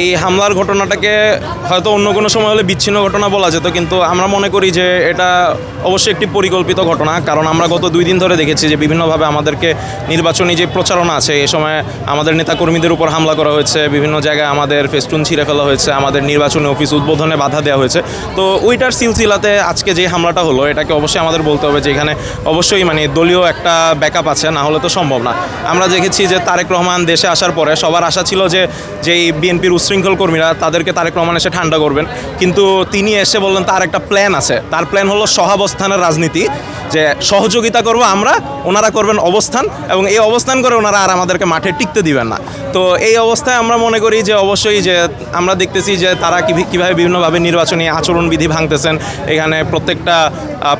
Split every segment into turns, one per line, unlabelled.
এই হামলার ঘটনাটাকে হয়তো অন্য কোনো সময় হলে বিচ্ছিন্ন ঘটনা বলা যেত, কিন্তু আমরা মনে করি যে এটা অবশ্যই একটি পরিকল্পিত ঘটনা। কারণ আমরা গত 2 দিন ধরে দেখেছি যে বিভিন্নভাবে আমাদেরকে নির্বাচনী যে প্রচারণা আছে এই সময় আমাদের নেতাকর্মীদের উপর হামলা করা হয়েছে, বিভিন্ন জায়গায় আমাদের ফেস্টুন ছিঁড়ে ফেলা হয়েছে, আমাদের নির্বাচনী অফিস উদ্বোধনে বাধা দেওয়া হয়েছে। তো ওইটার সিলসিলাতে আজকে যে হামলাটা হলো এটাকে অবশ্যই আমাদের বলতে হবে যে এখানে অবশ্যই মানে দলীয় একটা ব্যাকআপ আছে, না হলে তো সম্ভব না। আমরা দেখেছি যে তারেক রহমান দেশে আসার পরে সবার আশা ছিল যে যেই বিএনপির উচ্ছৃঙ্খল কর্মীরা তাদেরকে তারেক রহমান এসে ঠান্ডা করবেন, কিন্তু তিনি এসে বললেন তার একটা প্ল্যান আছে। তার প্ল্যান হলো সহাবস্থানের রাজনীতি, যে সহযোগিতা করব আমরা, ওনারা করবেন অবস্থান, এবং এই অবস্থান করে ওনারা আর আমাদেরকে মাঠে টিকতে দিবেন না। তো এই অবস্থায় আমরা মনে করি যে অবশ্যই যে আমরা দেখতেছি যে তারা কীভাবে বিভিন্নভাবে নির্বাচনী আচরণবিধি ভাঙতেছেন। এখানে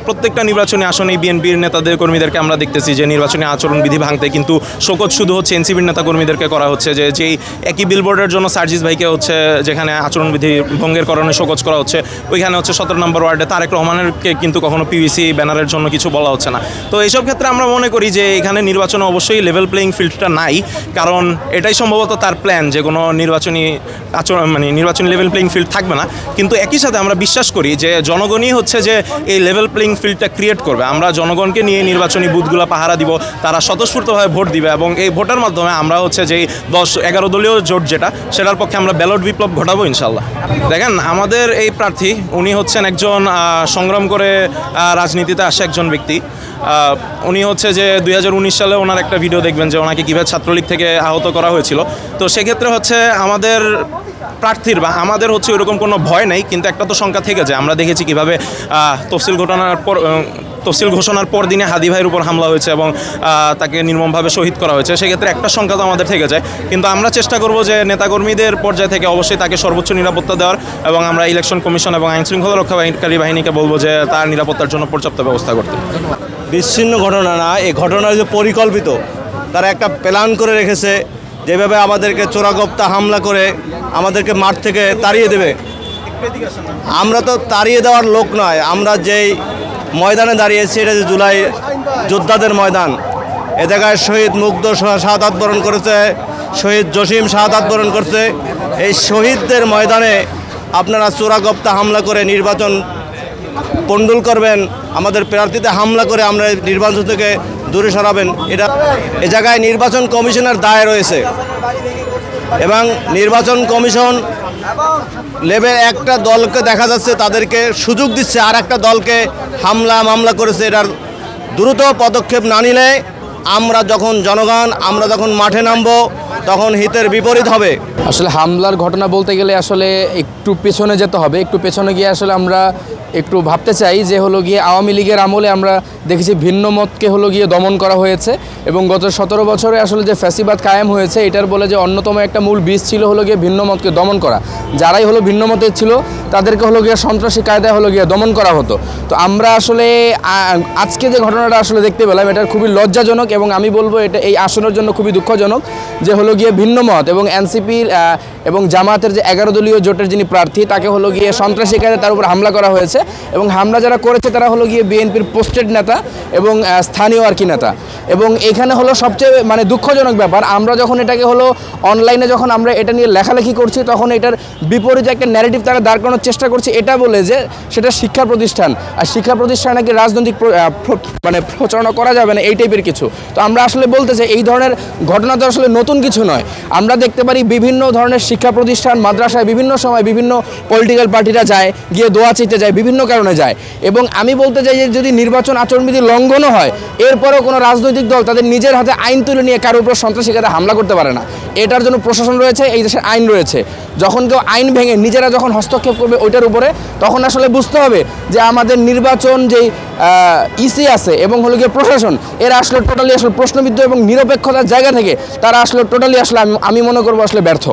প্রত্যেকটা নির্বাচনী আসনেই বিএনপির নেতাদের কর্মীদেরকে আমরা দেখতেছি যে নির্বাচনী আচরণবিধি ভাঙতে, কিন্তু শোকজ শুধু হচ্ছে এনসিপির নেতাকর্মীদেরকে করা হচ্ছে, যে যেই একই বিলবোর্ডের জন্য সার্জিস ভাইকে হচ্ছে যেখানে আচরণবিধি ভঙ্গের কারণে শোকজ করা হচ্ছে, ওইখানে হচ্ছে 17 নম্বর ওয়ার্ডে তারেক রহমানেরকে কিন্তু কখনো পিভিসি ব্যানারের জন্য কিছু বলা হচ্ছে না। তো এইসব ক্ষেত্রে আমরা মনে করি যে এখানে নির্বাচনে অবশ্যই লেভেল প্লেয়িং ফিল্ডটা নাই, কারণ এটাই সম্ভবত তার প্ল্যান যে কোনো নির্বাচনী নির্বাচনী লেভেল প্লেয়িং ফিল্ড থাকবে না। কিন্তু একই সাথে আমরা বিশ্বাস করি যে জনগণই হচ্ছে যে এই লেভেল প্লেয়িং ফিল্ডটা ক্রিয়েট করবে। আমরা জনগণকে নিয়ে নির্বাচনী বুথগুলো পাহারা দিব, তারা স্বতঃস্ফূর্তভাবে ভোট দিবে, এবং এই ভোটের মাধ্যমে আমরা হচ্ছে যেই 10-11 দলীয় জোট যেটা সেটার পক্ষে আমরা ব্যালট বিপ্লব ঘটাবো ইনশাল্লাহ। দেখেন, আমাদের এই প্রার্থী উনি হচ্ছেন একজন সংগ্রাম করে রাজনীতিতে আসা একজন ব্যক্তি। উনি হচ্ছে যে 2019 সালে ওনার একটা ভিডিও দেখবেন যে ওনাকে কীভাবে ছাত্রলীগ থেকে আহত করা হয়েছিল। তো সেক্ষেত্রে হচ্ছে আমাদের প্রার্থীর বা আমাদের হচ্ছে ওইরকম কোনো ভয় নেই, কিন্তু একটা তো শঙ্কা থেকে যায়। আমরা দেখেছি কীভাবে তফসিল ঘোষণার পর দিনে হাদি ভাইয়ের উপর হামলা হয়েছে এবং তাকে নির্মমভাবে শহীদ করা হয়েছে। সেক্ষেত্রে একটা সংখ্যা তো আমাদের থেকে যায়, কিন্তু আমরা চেষ্টা করব যে নেতাকর্মীদের পর্যায় থেকে অবশ্যই তাকে সর্বোচ্চ নিরাপত্তা দেওয়ার, এবং আমরা ইলেকশন কমিশন এবং আইনশৃঙ্খলা রক্ষাকারী বাহিনীকে বলবো যে তার নিরাপত্তার জন্য পর্যাপ্ত ব্যবস্থা করতে।
বিচ্ছিন্ন ঘটনা না, এই ঘটনা যে পরিকল্পিত, তারা একটা প্ল্যান করে রেখেছে যেভাবে আমাদেরকে চোরাগোপ্তা হামলা করে আমাদেরকে মাঠ থেকে তাড়িয়ে দেবে। আমরা তো তাড়িয়ে দেওয়ার লোক নয়, আমরা যেই ময়দানে দাঁড়িয়েছি এটা যে জুলাই যোদ্ধাদের ময়দান। এ জায়গায় শহীদ মুগ্ধ শাহাদাত বরণ করেছে, শহীদ জসিম শাহাদাত বরণ করছে। এই শহীদদের ময়দানে আপনারা চোরাগোপ্তা হামলা করে নির্বাচন পণ্ডুল করবেন, আমাদের প্রার্থীতে হামলা করে আমরা নির্বাচন থেকে দূরে সরাবেন, এটা এ জায়গায় নির্বাচন কমিশনের দায় রয়েছে। এবং নির্বাচন কমিশন লেভেল একটা দলকে দেখা যাচ্ছে তাদেরকে সুযোগ দিচ্ছে আর একটা দলকে মামলা করেছে। এটার দ্রুত পদক্ষেপ না নিলে আমরা যখন মাঠে নামবো তখন হিতের বিপরীত হবে।
আসলে হামলার ঘটনা বলতে গেলে আসলে একটু পেছনে যেতে হবে। একটু পেছনে গিয়ে আসলে আমরা একটু ভাবতে চাই যে হলো গিয়ে আওয়ামী লীগের আমলে আমরা দেখেছি ভিন্ন মতকে হলো গিয়ে দমন করা হয়েছে, এবং গত 17 বছরে আসলে যে ফ্যাসিবাদ কায়েম হয়েছে এটার বলে যে অন্যতম একটা মূল বীজ ছিল হলো গিয়ে ভিন্ন মতকে দমন করা। যারাই হলো ভিন্ন মতের ছিল তাদেরকে হলো গিয়ে সন্ত্রাসী কায়দায় হলো গিয়ে দমন করা হতো। তো আমরা আসলে আজকে যে ঘটনাটা আসলে দেখতে পেলাম এটা খুবই লজ্জাজনক, এবং আমি বলবো এটা এই আসনের জন্য খুবই দুঃখজনক যে হলো গিয়ে ভিন্ন মত এবং এনসিপির এবং জামাতের যে 11 দলীয় জোটের যিনি প্রার্থী তাকে হলো গিয়ে সন্ত্রাসী কায়দায় তার উপর হামলা করা হয়েছে, এবং হামলা যারা করেছে তারা হলো গিয়ে বিএনপির পোস্টেড নেতা এবং স্থানীয় আর কি নেতা। এবং এখানে হলো সবচেয়ে মানে দুঃখজনক ব্যাপার, আমরা যখন এটাকে হলো অনলাইনে যখন আমরা এটা নিয়ে লেখালেখি করছি তখন এটার বিপরীতে একটা ন্যারেটিভ তারা দাঁড় করানোর চেষ্টা করছে, এটা বলে যে সেটা শিক্ষা প্রতিষ্ঠান, আর শিক্ষা প্রতিষ্ঠানে নাকি রাজনৈতিক মানে প্রচারণা করা যাবে না, এই টাইপের কিছু। তো আমরা আসলে বলতে চাই এই ধরনের ঘটনা তো আসলে নতুন কিছু নয়। আমরা দেখতে পারি বিভিন্ন ধরনের শিক্ষা প্রতিষ্ঠান মাদ্রাসায় বিভিন্ন সময় বিভিন্ন পলিটিক্যাল পার্টিরা যায়, গিয়ে দোয়া চাইতে যায়, বিভিন্ন কারণে যায়। এবং আমি বলতে চাই যে যদি নির্বাচন আচরণবিধি লঙ্ঘনও হয় এরপরেও কোনো রাজনৈতিক দল তাদের নিজের হাতে আইন তুলে নিয়ে কারোর উপর সন্ত্রাসী কায়দায় হামলা করতে পারে না। এটার জন্য প্রশাসন রয়েছে, এই দেশের আইন রয়েছে। যখন কেউ আইন ভেঙে নিজেরা যখন হস্তক্ষেপ করবে ওইটার উপরে, তখন আসলে বুঝতে হবে যে আমাদের নির্বাচন যেই ইসি আছে এবং হলো গিয়ে প্রশাসন, এরা আসলে টোটালি আসলে প্রশ্নবিদ্ধ এবং নিরপেক্ষতার জায়গা থেকে তারা আসলে টোটালি আসলে আমি মনে করবো আসলে ব্যর্থ।